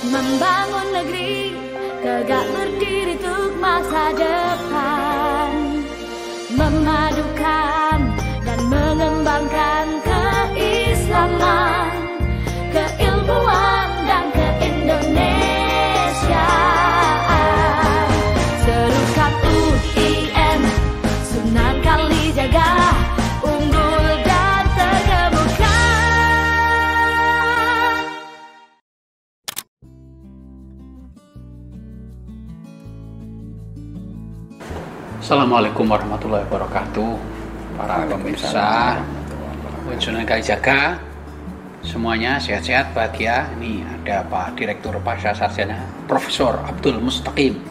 Membangun negeri tegak berdiri untuk masa depan, memadukan dan mengembangkan keislaman, keilmuan dan keindonesiaan. Serukan UIN, Sunan Kalijaga, unggul dan terkemuka. Assalamualaikum warahmatullahi wabarakatuh. Para pemirsa Sunan Kalijaga, semuanya sehat-sehat, bahagia. Ini ada Pak Direktur Pasca Sarjana Profesor Abdul Mustaqim.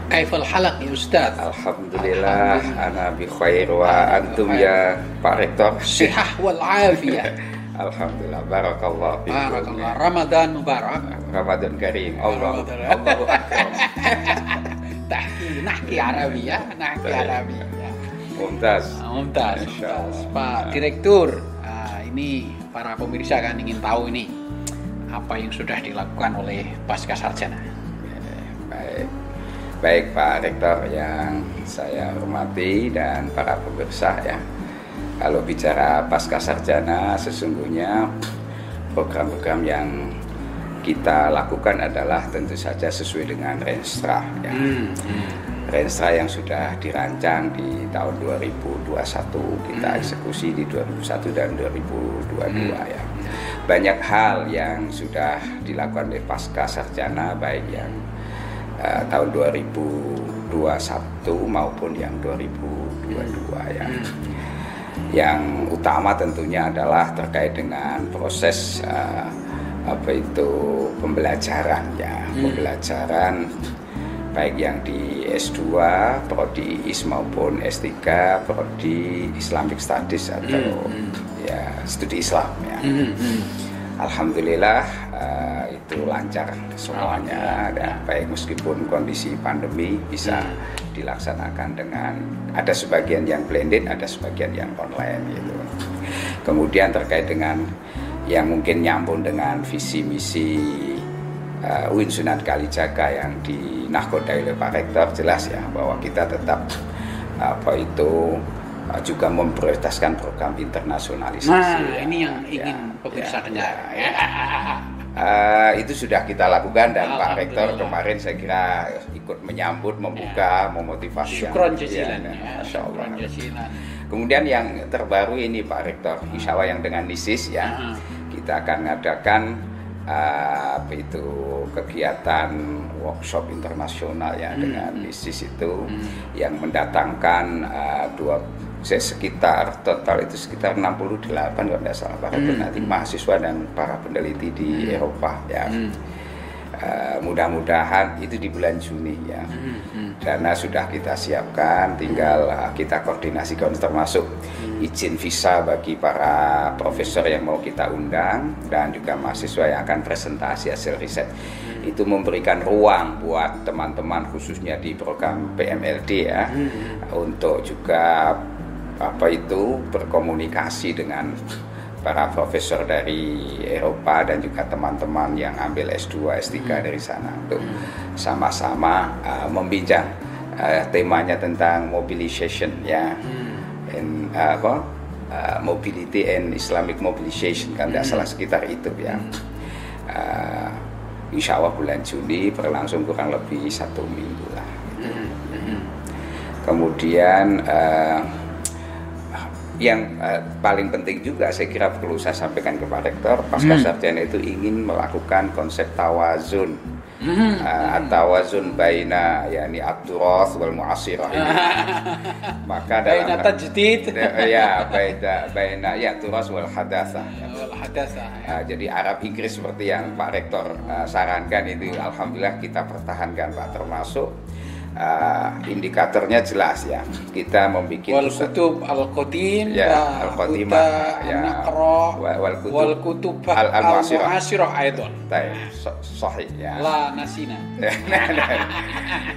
Kaifal halak ya Ustaz? Alhamdulillah, ana bi khair wa antum ya Pak Rektor. Sihah wal afiyah. Alhamdulillah, barakallah fikum. Barakallah. Ramadan mubarak. Ramadan karim. Allahu Ramadan. akbar. Nahki Arabiyah, nahki Arabiyah. Mumtaz. Mumtaz. Insyaallah. Pak Direktur, ini para pemirsa kan ingin tahu ini apa yang sudah dilakukan oleh pasca sarjana. Baik Pak Rektor yang saya hormati dan para pemirsa ya. Kalau bicara pasca sarjana, sesungguhnya program-program yang kita lakukan adalah tentu saja sesuai dengan Renstra ya. Renstra yang sudah dirancang di tahun 2021, kita eksekusi di 2001 dan 2022 ya. Banyak hal yang sudah dilakukan oleh pasca sarjana, baik yang tahun 2021 maupun yang 2022 ya. Yang utama tentunya adalah terkait dengan proses pembelajaran ya, pembelajaran baik yang di S2, prodi IS maupun S3, prodi Islamic Studies atau ya studi Islam ya. Alhamdulillah itu lancar semuanya, dan baik meskipun kondisi pandemi bisa dilaksanakan dengan ada sebagian yang blended, ada sebagian yang online gitu. Kemudian terkait dengan yang mungkin nyambung dengan visi misi UIN Sunan Kalijaga yang dinahkodai oleh Pak Rektor, jelas ya bahwa kita tetap juga memprioritaskan program internasionalisasi. Nah, ini yang ingin pemirsa dengar. Itu sudah kita lakukan dan Pak Rektor kemarin saya kira ikut menyambut, membuka, memotivasi. Syukron jazilan. Masya Allah. Kemudian yang terbaru ini Pak Rektor, insya Allah yang dengan NISIS ya, kita akan mengadakan kegiatan workshop internasional ya dengan NISIS itu yang mendatangkan sekitar total itu sekitar 68 kalau tidak salah Pak Rektor, nanti mahasiswa dan para peneliti di Eropa ya. Mudah-mudahan itu di bulan Juni ya. Dana sudah kita siapkan, tinggal kita koordinasikan termasuk izin visa bagi para profesor yang mau kita undang dan juga mahasiswa yang akan presentasi hasil riset. Itu memberikan ruang buat teman-teman khususnya di program PMLD ya, untuk juga berkomunikasi dengan para profesor dari Eropa dan juga teman-teman yang ambil S2, S3 dari sana untuk sama-sama membincang temanya tentang mobilization ya, mobility and Islamic mobilization kan tidak salah sekitar itu ya. Insya Allah bulan Juni berlangsung kurang lebih 1 minggu lah. Kemudian yang paling penting juga saya kira perlu saya sampaikan ke Pak Rektor, pasca sarjana itu ingin melakukan konsep tawazun, tawazun baina yakni at-turath wal mu'asirah ini. Maka dalam tajdid baina turath wal hadatsah. Jadi Arab Inggris seperti yang Pak Rektor sarankan itu alhamdulillah kita pertahankan Pak, termasuk indikatornya jelas ya, kita membuat wal kutub al qadim ya, al qadimah ya, wal kutub al mu'asirah aidan sahih ya, la nasina.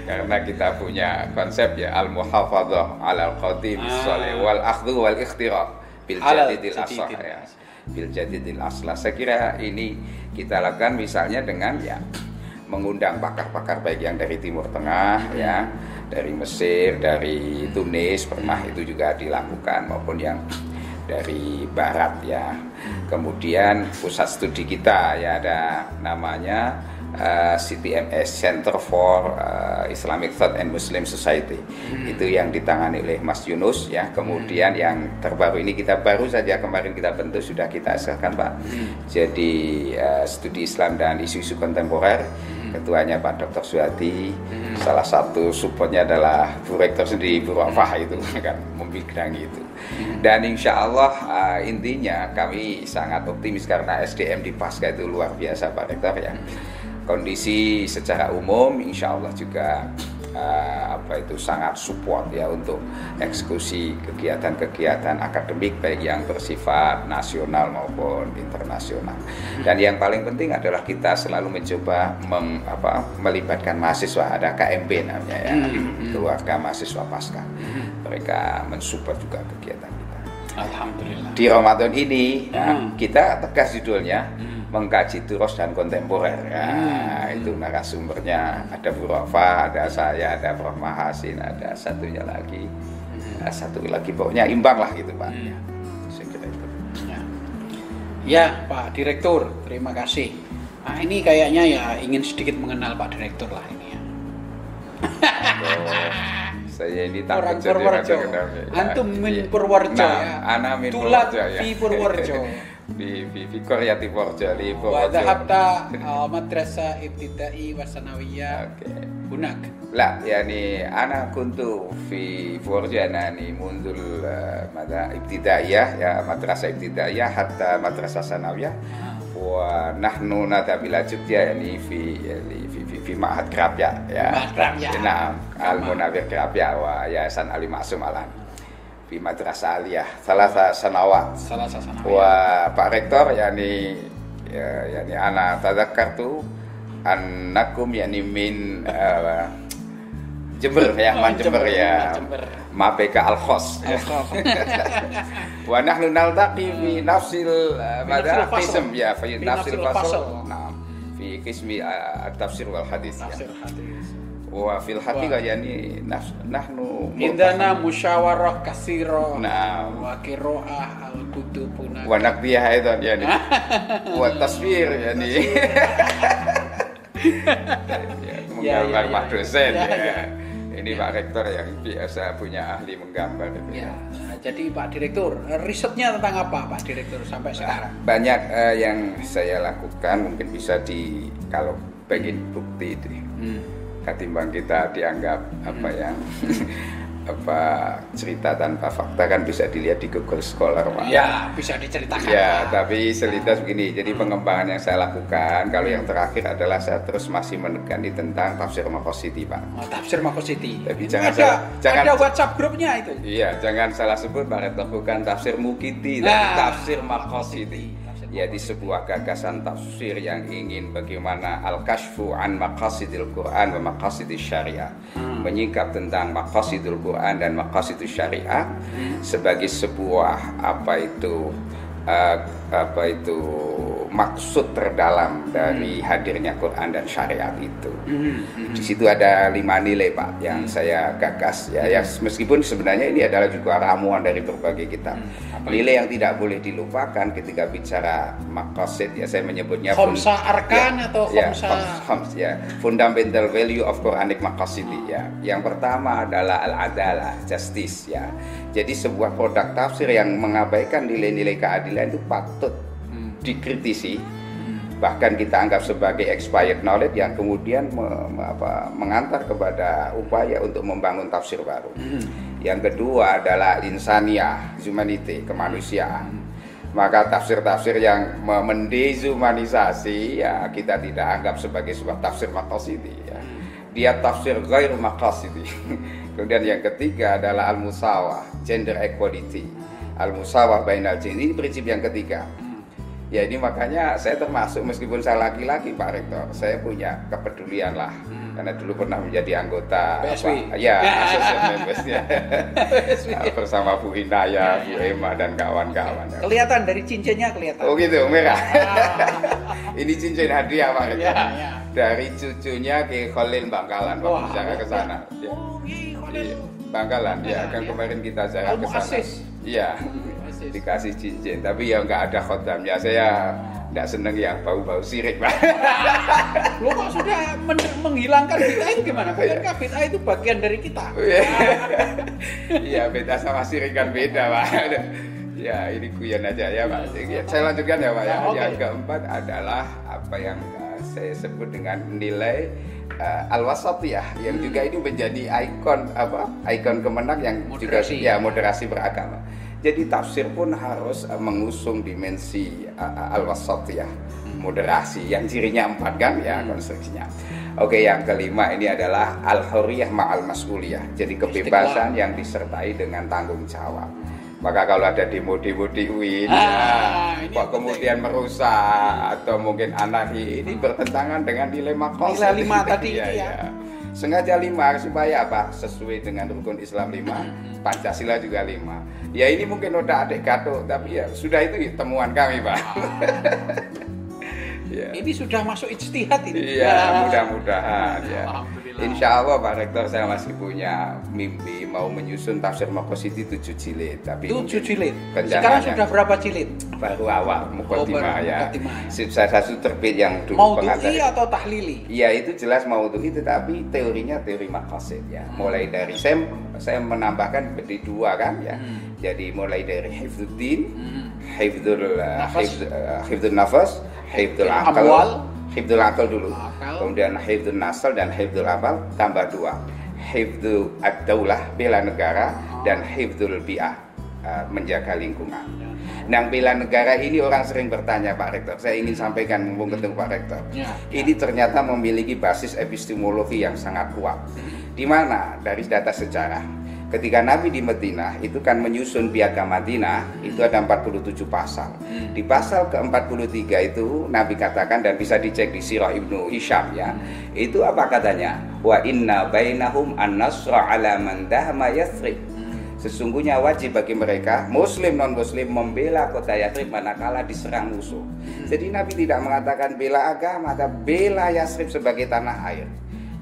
Karena kita punya konsep ya al muhafadzah ala al qadim salih wal akhdhu wal ikhtira bil jadidil asah ya. bil jadidil aslah. Saya kira ini kita lakukan misalnya dengan ya mengundang pakar-pakar baik yang dari Timur Tengah ya, dari Mesir, dari Tunis pernah itu juga dilakukan, maupun yang dari Barat ya. Kemudian pusat studi kita ya ada namanya CTMS, Center for Islamic Thought and Muslim Society. Itu yang ditangani oleh Mas Yunus ya. Kemudian yang terbaru ini kita baru saja kemarin kita bentuk, sudah kita hasilkan Pak. Jadi studi Islam dan isu-isu kontemporer. Ketuanya Pak Dr. Suhadi. Salah satu supportnya adalah Bu Rektor sendiri, Bu Rafah itu kan membidangi itu. Dan insya Allah intinya kami sangat optimis karena SDM di Pasca itu luar biasa Pak Rektor ya. Kondisi secara umum insya Allah juga sangat support ya untuk eksekusi kegiatan-kegiatan akademik baik yang bersifat nasional maupun internasional. Dan yang paling penting adalah kita selalu mencoba melibatkan mahasiswa, ada KMP namanya ya, keluarga mahasiswa Pasca. Mereka mensupport juga kegiatan kita. Alhamdulillah. Di Ramadan ini kita tegas judulnya mengkaji turos dan kontemporer. Ya, itu narasumbernya ada Bu Rafa, ada saya, ada Prof. Mahasin, ada satunya lagi, satu lagi pokoknya imbang lah gitu Pak. Ya, saya kira itu. Ya Pak Direktur, terima kasih. Nah, ini kayaknya ya ingin sedikit mengenal Pak Direktur lah ini ya. Saya ini takut orang jadi Purworejo. Antum min Purworejo ya. Ana min Tulat Purworejo ya. di Purworejo. Di Korea di Purworejo. Wa dhahabta madrasah ibtidai wa sanawiyah. Oke. Hunak. La, yani ana kuntu fi Purworejo ani mundul mada ibtidaiyah ya, madrasah ibtidaiyah hatta madrasah sanawiyah. Wa nahnu nadabila Jogja yani fi Ma'had Krapya ya. Nah, Al-Munawwir Krapya wa Yayasan Ali Maksum Alan. Fi Madrasah Aliyah salah sanawat. Wa Pak Rektor yani ana tadzakartu annakum yani min Jember ya, Man Jember ya. Mapeka Al-Khos. Wa nahnu naltaqi fi nafsil madha qism ya, fi nafsil fasl. Nah, fi qismi at-tafsir wal hadis. Wa fil haqiqah yani nahnu indana musyawarah katsira. Nah, wa qiraah al-kutubuna. Wa naqdiyah aidan yani. Wa taswir yani. Menggambar Pak dosen ya. Ini Pak Rektor yang biasa punya ahli menggambar itu. Ya. Nah, jadi Pak Direktur, risetnya tentang apa Pak Direktur sampai sekarang? Banyak yang saya lakukan, mungkin bisa kalau pengen bukti itu. Ketimbang kita dianggap cerita tanpa fakta kan bisa dilihat di Google Scholar Pak. Ya, bisa diceritakan. Ya, tapi selintas begini. Jadi pengembangan yang saya lakukan, kalau yang terakhir adalah saya terus masih menekani tentang tafsir Maqasidhi Pak. Oh, tafsir Maqasidhi. Tapi ada WhatsApp grupnya itu. Iya, jangan salah sebut Pak Rektor, bukan tafsir Muqiti, tapi tafsir Maqasidhi. Jadi sebuah gagasan tafsir yang ingin bagaimana al-kashfu an maqasidil Quran wa maqasidis syariah, menyingkap tentang maqasidul Quran dan maqasidus syariah sebagai sebuah maksud terdalam dari hadirnya Quran dan syariat itu. Di situ ada 5 nilai Pak yang saya gagas ya, meskipun sebenarnya ini adalah juga ramuan dari berbagai kitab. Nilai yang tidak boleh dilupakan ketika bicara maqasid ya, saya menyebutnya khamsa arkan atau fundamental value of Quranic maqasidhi ya. Yang pertama adalah al-adalah, justice ya. Jadi sebuah produk tafsir yang mengabaikan nilai-nilai keadilan itu patut dikritisi, bahkan kita anggap sebagai expired knowledge yang kemudian mengantar kepada upaya untuk membangun tafsir baru. Yang kedua adalah insaniyah, humanity, kemanusiaan. Maka tafsir-tafsir yang mendehumanisasi ya kita tidak anggap sebagai sebuah tafsir maqasidhi ya. Dia tafsir ghair maqasidhi. Kemudian yang ketiga adalah al-musawah, gender equality. Al-musawah bainal jin, ini prinsip yang ketiga. Ya ini makanya saya termasuk, meskipun saya laki-laki Pak Rektor, saya punya kepedulian lah karena dulu pernah menjadi anggota PSW. Associate Members-nya bersama Bu Hinaya, Bu Emma dan kawan-kawan. Kelihatan dari cincinnya kelihatan. Oh gitu, merah. Ini cincin hadiah Pak. Ya. Dari cucunya Ki Khalil Bangkalan waktu ziarah ke sana. Ya. Bangkalan ya, kan kemarin kita ziarah ke sana. Iya. Dikasih cincin, tapi ya nggak ada khotamnya. Saya nggak seneng yang bau-bau sirik, Pak. Lo kok sudah menghilangkan bid'ah itu gimana? Bukankah bid'ah itu bagian dari kita? Iya, beda sama sirik kan beda, Pak. Ya, ini guyon aja ya, Pak. Saya lanjutkan ya, Pak. Okay. Yang keempat adalah apa yang saya sebut dengan nilai al-wasatiyah yang juga ini menjadi ikon kemenang yang moderasi. Juga moderasi beragama. Jadi tafsir pun harus mengusung dimensi al-wasatiyah, moderasi yang cirinya 4 kan ya konstruksinya. Oke, yang kelima ini adalah al-hurriyah ma'al mas'uliyah. Jadi kebebasan yang disertai dengan tanggung jawab. Maka kalau ada demo-demo di UIN, kok kemudian merusak atau mungkin anarki, ini bertentangan dengan nilai makosid. Nilai 5 tadi itu ya. Sengaja 5 supaya apa? Sesuai dengan rukun Islam 5, Pancasila juga 5. Ya ini mungkin udah adik gato, tapi ya sudah itu temuan kami, Pak. Ya. Ini sudah masuk ijtihad ini. Iya, mudah-mudahan ya. Alhamdulillah. Insya Allah Pak Rektor, saya masih punya mimpi mau menyusun tafsir Maqasid 7 jilid. Tapi 7 jilid. rencananya Sekarang sudah berapa jilid? Baru awal Muqaddimah ya. Muqaddimah. Salah satu terbit yang dulu Maudhu'i atau tahlili? Iya, itu jelas Maudhu'i, tetapi teorinya teori Maqasid ya. Mulai dari saya menambahkan di 2 kan ya. Jadi mulai dari Hifdzuddin, Hifdzul Nafas, Hifdzul Aqal, Hifdzul Aqal dulu. Kemudian Hifdzul Nasl dan Hifdzul Amal tambah 2. Hifdzul Ad-Daulah, bela negara, dan Hifdzul Bi'ah, menjaga lingkungan. Nah, bela negara ini orang sering bertanya Pak Rektor. Saya ingin sampaikan mumpung ketemu Pak Rektor. Ini ternyata memiliki basis epistemologi yang sangat kuat. Di mana? Dari data sejarah. Ketika Nabi di Madinah itu kan menyusun Piagam Madinah, itu ada 47 pasal. Di pasal ke-43 itu Nabi katakan, dan bisa dicek di Sirah Ibnu Hisham ya. Itu apa katanya? Wa inna bainahum an-nasra ala man dahma Yathrib. Sesungguhnya wajib bagi mereka muslim non muslim membela kota Yathrib manakala diserang musuh. Jadi Nabi tidak mengatakan bela agama, tapi bela Yathrib sebagai tanah air.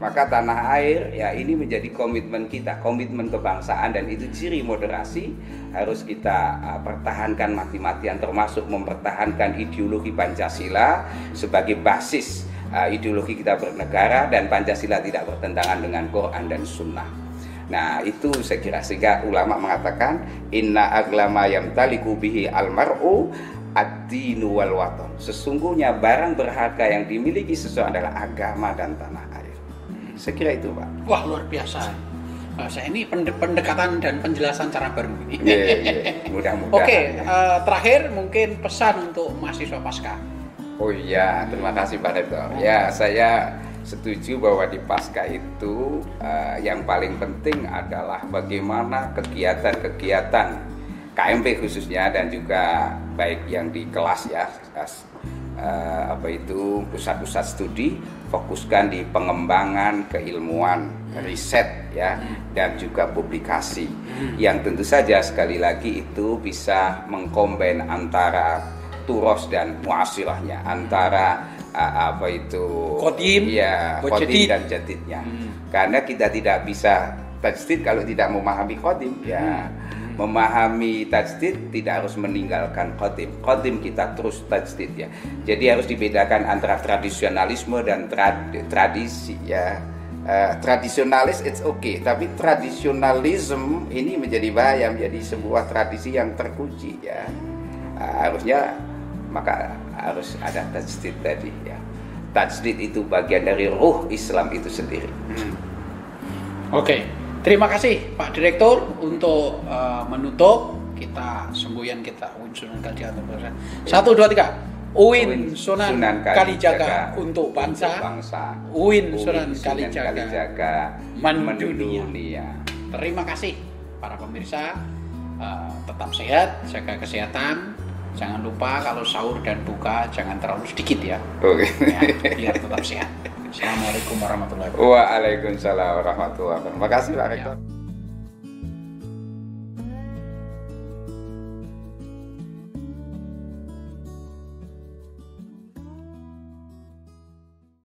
Maka tanah air ya ini menjadi komitmen kita, komitmen kebangsaan, dan itu ciri moderasi harus kita pertahankan mati-matian, termasuk mempertahankan ideologi Pancasila sebagai basis ideologi kita bernegara, dan Pancasila tidak bertentangan dengan Quran dan Sunnah. Nah itu saya kira, sehingga ulama mengatakan inna aglama yamtaliku bihi almar'u ad-dinu wal watan. Sesungguhnya barang berharga yang dimiliki seseorang adalah agama dan tanah air. Saya kira itu Pak. Wah luar biasa. Saya ini pendekatan dan penjelasan cara baru ini. Mudah-mudahan. Oke, terakhir mungkin pesan untuk mahasiswa Pasca. Oh iya, terima kasih Pak Rektor. Ya, saya setuju bahwa di Pasca itu yang paling penting adalah bagaimana kegiatan-kegiatan KMP khususnya, dan juga baik yang di kelas ya, pusat-pusat studi, fokuskan di pengembangan keilmuan, riset ya, dan juga publikasi yang tentu saja sekali lagi itu bisa mengkombin antara turos dan muasirahnya, antara qadim dan jadidnya. Karena kita tidak bisa tajdid kalau tidak memahami qadim ya. Memahami tajdid tidak harus meninggalkan qadim. Qadim kita terus tajdid ya. Jadi harus dibedakan antara tradisionalisme dan tradisi ya. Tradisionalis it's okay, tapi tradisionalism ini menjadi bahaya, menjadi sebuah tradisi yang terkunci ya. Harusnya maka harus ada tajdid tadi ya. Tajdid itu bagian dari ruh Islam itu sendiri. Oke. Terima kasih Pak Direktur untuk menutup kita semboyan kita UIN Sunan Kalijaga. 1, 2, 3. UIN Sunan Kalijaga untuk bangsa. UIN Sunan Kalijaga mendunia. Terima kasih para pemirsa. Tetap sehat, jaga kesehatan, Jangan lupa kalau sahur dan buka jangan terlalu sedikit ya. Oke. Ya, biar tetap sehat. Assalamualaikum warahmatullahi wabarakatuh. Waalaikumsalam warahmatullahi wabarakatuh. Terima kasih Pak Rektor.